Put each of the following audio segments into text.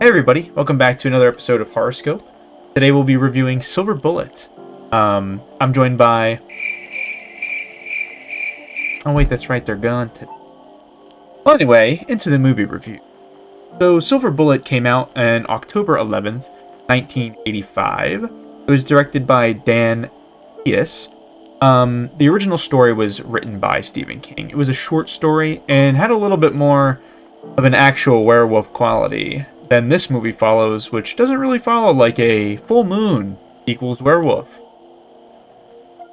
Hey everybody, welcome back to another episode of Horrorscope. Today we'll be reviewing Silver Bullet. I'm joined by... Oh wait, that's right, they're gone. Well, anyway, into the movie review. So, Silver Bullet came out on October 11th, 1985. It was directed by Dan Hias. The original story was written by Stephen King. It was a short story and had a little bit more of an actual werewolf quality than this movie follows, which doesn't really follow like a full moon equals werewolf.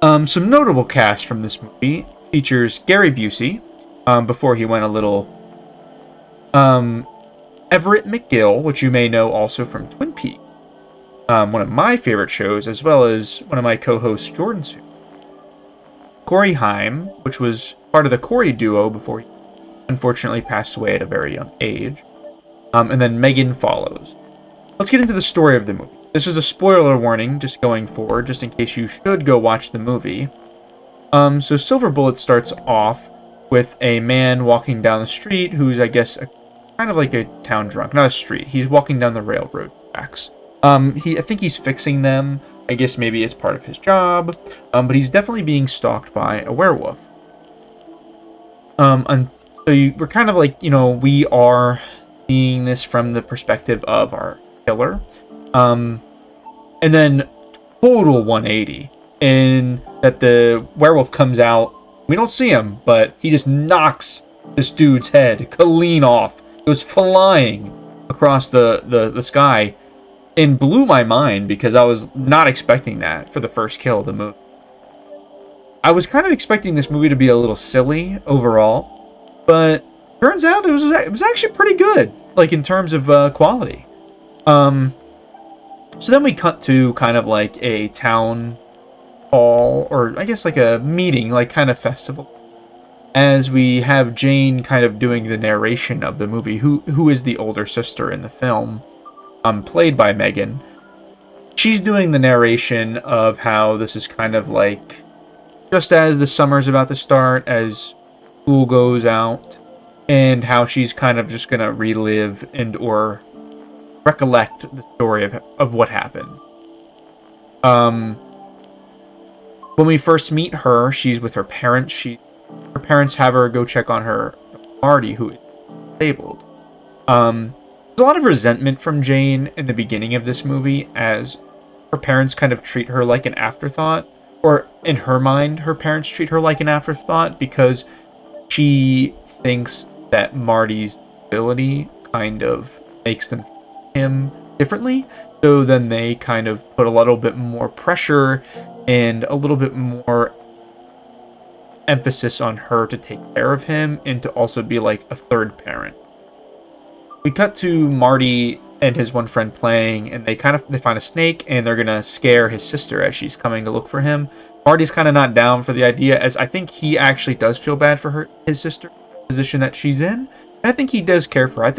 Some notable cast from this movie features Gary Busey, before he went a little, Everett McGill, which you may know also from Twin Peaks, one of my favorite shows, as well as one of my co-hosts, Jordan's. Corey Haim, which was part of the Corey duo before he unfortunately passed away at a very young age. And then Megan follows. Let's get into the story of the movie. This is a spoiler warning, just going forward, just in case you should go watch the movie. So Silver Bullet starts off with a man walking down the street who's, I guess, kind of like a town drunk. Not a street. He's walking down the railroad tracks. I think he's fixing them. I guess maybe it's part of his job. But he's definitely being stalked by a werewolf. So we're kind of like, we are seeing this from the perspective of our killer. And then total 180 in that the werewolf comes out. We don't see him, but he just knocks this dude's head clean off. It goes flying across the sky and blew my mind because I was not expecting that for the first kill of the movie. I was kind of expecting this movie to be a little silly overall, but turns out it was actually pretty good, like in terms of quality. So then we cut to kind of like a town hall, or I guess like a meeting, like kind of festival, as we have Jane kind of doing the narration of the movie, who is the older sister in the film, played by Megan. She's doing the narration of how this is kind of like just as the summer's about to start, as school goes out, and how she's kind of just gonna relive and or recollect the story of what happened. When we first meet her, she's with her parents. Her parents have her go check on her Marty, who is disabled. There's a lot of resentment from Jane in the beginning of this movie, as her parents kind of treat her like an afterthought, or in her mind, her parents treat her like an afterthought because she thinks that Marty's ability kind of makes them him differently. So then they kind of put a little bit more pressure and a little bit more emphasis on her to take care of him and to also be like a third parent. We cut to Marty and his one friend playing, and they find a snake and they're gonna scare his sister as she's coming to look for him. Marty's kind of not down for the idea, as I think he actually does feel bad for his sister position that she's in, and I think he does care for her.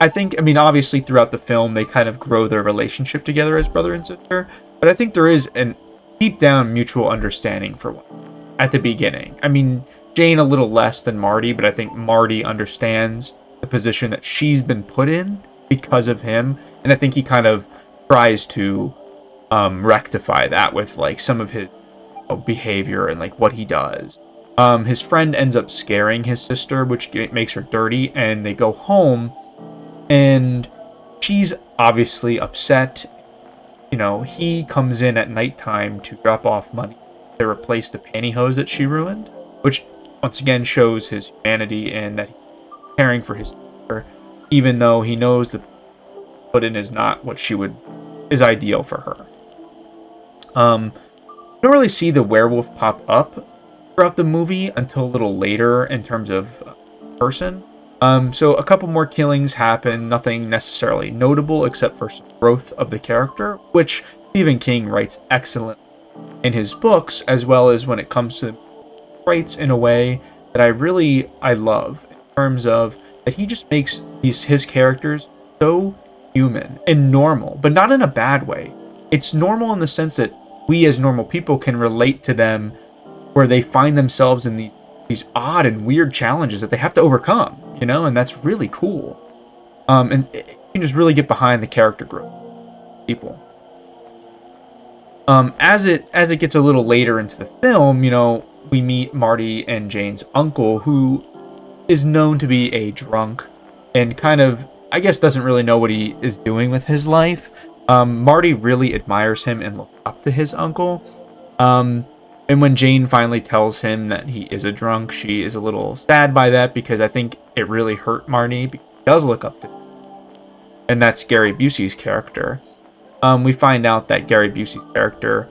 I mean, obviously throughout the film they kind of grow their relationship together as brother and sister, but I think there is an deep down mutual understanding for one at the beginning. I mean, Jane a little less than Marty, but I think Marty understands the position that she's been put in because of him, and I think he kind of tries to rectify that with like some of his behavior and like what he does. His friend ends up scaring his sister, which makes her dirty, and they go home, and she's obviously upset. He comes in at nighttime to drop off money to replace the pantyhose that she ruined, which once again shows his humanity and that he's caring for his sister, even though he knows that put in is not what is ideal for her. You don't really see the werewolf pop up throughout the movie until a little later in terms of person. So a couple more killings happen, nothing necessarily notable except for some growth of the character, which Stephen King writes excellent in his books, as well as when it comes to writes in a way that I love, in terms of that he just makes his characters so human and normal, but not in a bad way. It's normal in the sense that we as normal people can relate to them, where they find themselves in these odd and weird challenges that they have to overcome, and that's really cool. And can just really get behind the character growth people. As it gets a little later into the film, we meet Marty and Jane's uncle, who is known to be a drunk and kind of, I guess, doesn't really know what he is doing with his life. Marty really admires him and looks up to his uncle. And when Jane finally tells him that he is a drunk, she is a little sad by that, because I think it really hurt Marty, because he does look up to him. And that's Gary Busey's character. We find out that Gary Busey's character,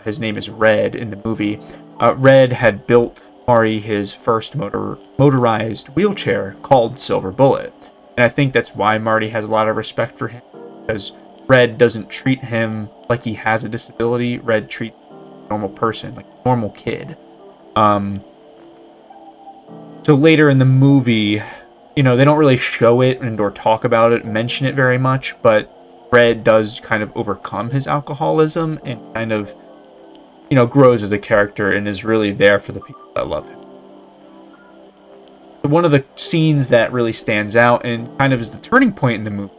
his name is Red in the movie. Red had built Marty his first motorized wheelchair called Silver Bullet. And I think that's why Marty has a lot of respect for him, because Red doesn't treat him like he has a disability. Red treats him like a normal person, like a normal kid. So later in the movie, they don't really show it or talk about it, mention it very much, but Red does kind of overcome his alcoholism and kind of, grows as a character and is really there for the people that love him. One of the scenes that really stands out and kind of is the turning point in the movie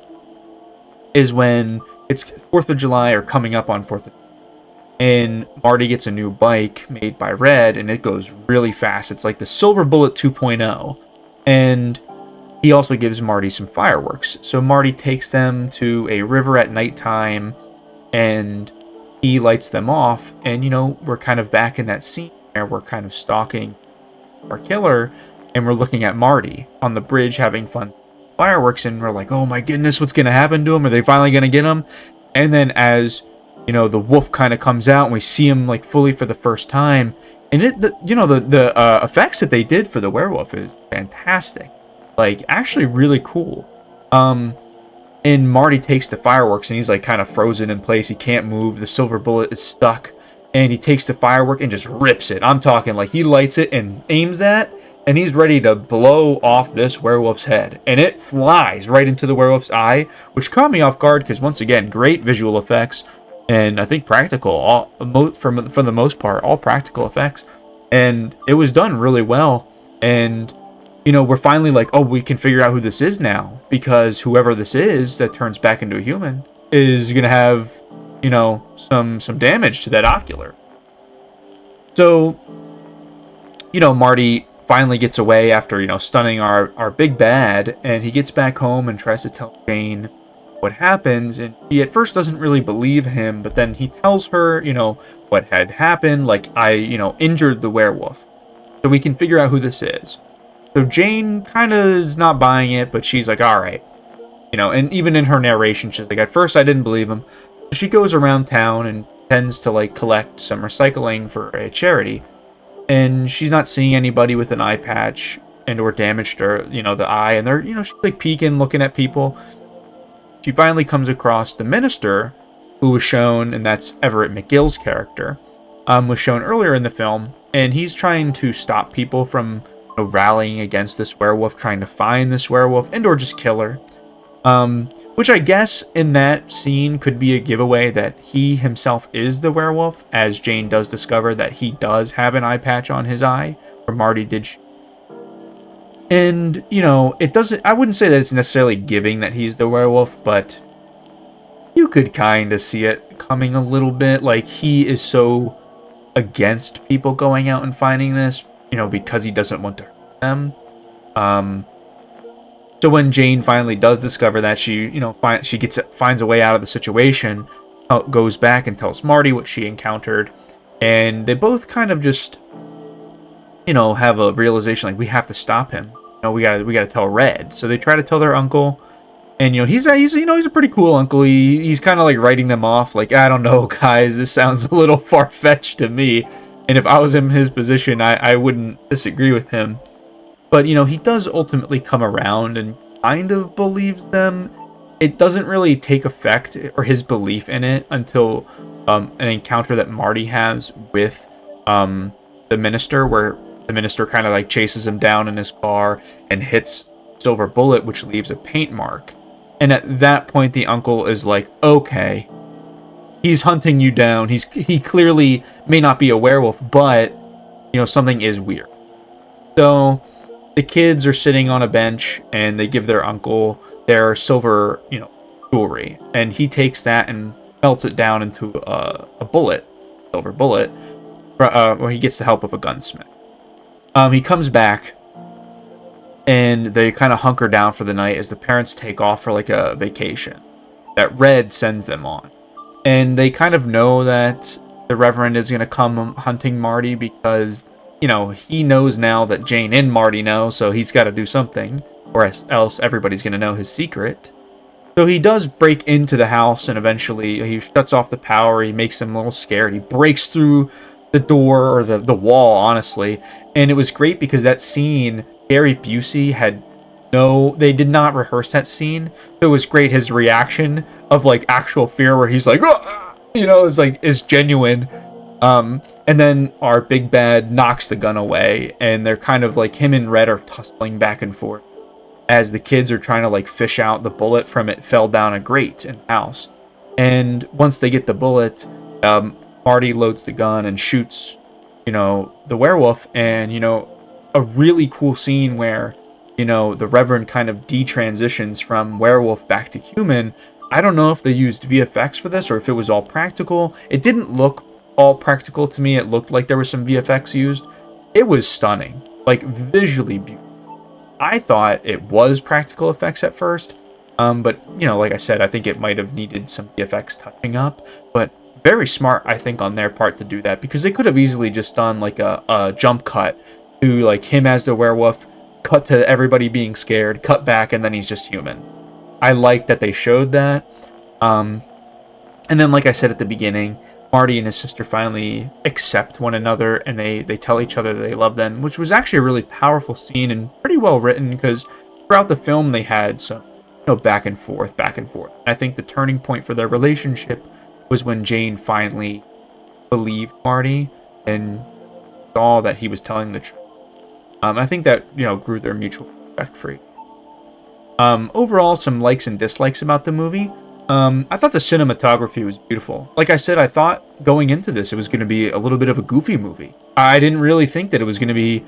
is when it's 4th of July or coming up on 4th of July, and Marty gets a new bike made by Red, and it goes really fast. It's like the Silver Bullet 2.0, and he also gives Marty some fireworks. So Marty takes them to a river at nighttime, and he lights them off, and, we're kind of back in that scene where we're kind of stalking our killer, and we're looking at Marty on the bridge having fun with fireworks, and we're like, oh my goodness, what's going to happen to him? Are they finally going to get him? And then as, the wolf kind of comes out, and we see him, like, fully for the first time, and the effects that they did for the werewolf is fantastic. Like, actually really cool. And Marty takes the fireworks, and he's, like, kind of frozen in place. He can't move. The silver bullet is stuck, and he takes the firework and just rips it. I'm talking, like, he lights it and aims that, and he's ready to blow off this werewolf's head. And it flies right into the werewolf's eye, which caught me off guard, because, once again, great visual effects, and I think practical, for the most part, all practical effects. And it was done really well, and we're finally like, oh, we can figure out who this is now, because whoever this is that turns back into a human is going to have, some damage to that ocular. So, Marty finally gets away after, stunning our big bad, and he gets back home and tries to tell Jane what happens, and he at first doesn't really believe him, but then he tells her, what had happened, like, I, injured the werewolf. So we can figure out who this is. So Jane kind of is not buying it, but she's like, all right. And even in her narration, she's like, at first I didn't believe him. So she goes around town and tends to, like, collect some recycling for a charity. And she's not seeing anybody with an eye patch and or damaged her, the eye. And they're, she's, like, peeking, looking at people. She finally comes across the minister, who was shown, and that's Everett McGill's character, was shown earlier in the film. And he's trying to stop people from rallying against this werewolf, trying to find this werewolf and or just kill her, which I guess in that scene could be a giveaway that he himself is the werewolf, as Jane does discover that he does have an eye patch on his eye, or Marty did. And it doesn't, I wouldn't say that it's necessarily giving that he's the werewolf, but you could kind of see it coming a little bit. Like, he is so against people going out and finding this, because he doesn't want to hurt them. So when Jane finally does discover that, she finds a way out of the situation, goes back and tells Marty what she encountered, and they both kind of just, have a realization, like, we have to stop him. We gotta tell Red. So they try to tell their uncle, and he's a pretty cool uncle. He's kind of like writing them off, like, I don't know, guys, this sounds a little far-fetched to me. And if I was in his position, I wouldn't disagree with him. But, he does ultimately come around and kind of believes them. It doesn't really take effect, or his belief in it, until an encounter that Marty has with the minister, where the minister kind of like chases him down in his car and hits Silver Bullet, which leaves a paint mark. And at that point, the uncle is like, okay, he's hunting you down. He clearly may not be a werewolf, but, something is weird. So the kids are sitting on a bench, and they give their uncle their silver, jewelry, and he takes that and melts it down into a bullet, silver bullet, where he gets the help of a gunsmith. He comes back, and they kind of hunker down for the night as the parents take off for like a vacation that Red sends them on. And they kind of know that the Reverend is going to come hunting Marty because, he knows now that Jane and Marty know, so he's got to do something, or else everybody's going to know his secret. So he does break into the house, and eventually he shuts off the power. He makes them a little scared. He breaks through the door, or the wall, honestly. And it was great because that scene, Gary Busey they did not rehearse that scene. So it was great. His reaction of like actual fear, where he's like, oh! is genuine. And then our big bad knocks the gun away, and they're kind of like, him and Red are tussling back and forth as the kids are trying to like fish out the bullet from it fell down a grate in the house. And once they get the bullet, Marty loads the gun and shoots, the werewolf. And, a really cool scene where, the Reverend kind of detransitions from werewolf back to human. I don't know if they used VFX for this or if it was all practical. It didn't look all practical to me. It looked like there was some VFX used. It was stunning, like visually beautiful. I thought it was practical effects at first, but, like I said, I think it might have needed some VFX touching up, but very smart, I think, on their part to do that, because they could have easily just done, like, a jump cut to, like, him as the werewolf, cut to everybody being scared, cut back, and then he's just human. I like that they showed that. And then, like I said at the beginning, Marty and his sister finally accept one another, and they tell each other that they love them, which was actually a really powerful scene and pretty well written, because throughout the film they had some, back and forth. I think the turning point for their relationship was when Jane finally believed Marty and saw that he was telling the truth. I think that, grew their mutual respect for each other. Overall, some likes and dislikes about the movie. I thought the cinematography was beautiful. Like I said, I thought going into this it was going to be a little bit of a goofy movie. I didn't really think that it was going to be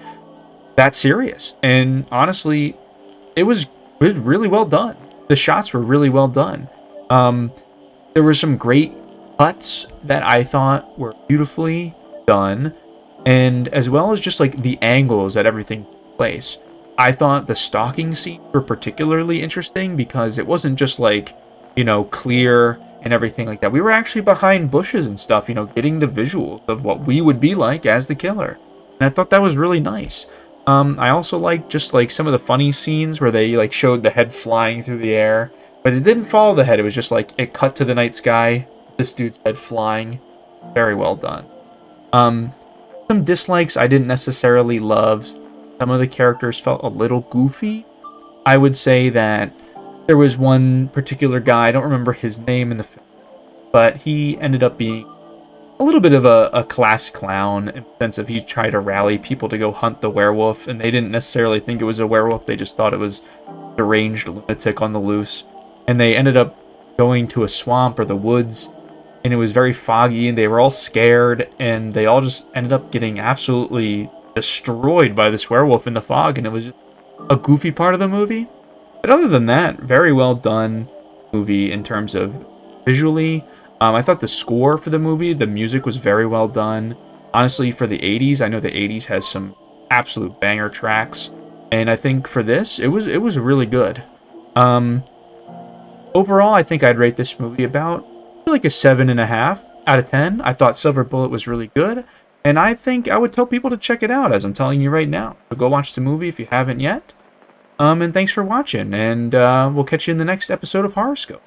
that serious. And honestly, it was really well done. The shots were really well done. There were some great cuts that I thought were beautifully done, and as well as just like the angles that everything took place. I thought the stalking scenes were particularly interesting because it wasn't just like, clear and everything like that. We were actually behind bushes and stuff, getting the visuals of what we would be like as the killer. And I thought that was really nice. I also liked just like some of the funny scenes where they like showed the head flying through the air, but it didn't follow the head. It was just like it cut to the night sky, this dude's head flying. Very well done. Some dislikes I didn't necessarily love. Some of the characters felt a little goofy. I would say that there was one particular guy, I don't remember his name in the film, but he ended up being a little bit of a class clown in the sense of he tried to rally people to go hunt the werewolf, and they didn't necessarily think it was a werewolf, they just thought it was a deranged lunatic on the loose. And they ended up going to a swamp or the woods, and it was very foggy, and they were all scared, and they all just ended up getting absolutely destroyed by this werewolf in the fog, and it was just a goofy part of the movie. But other than that, very well done movie in terms of visually. I thought the score for the movie, the music was very well done. Honestly, for the 80s, I know the 80s has some absolute banger tracks, and I think for this, it was really good. Overall, I think I'd rate this movie about like a 7.5 out of 10. I thought Silver Bullet was really good, and I think I would tell people to check it out, as I'm telling you right now. So go watch the movie if you haven't yet. And thanks for watching, and we'll catch you in the next episode of Horrorscope.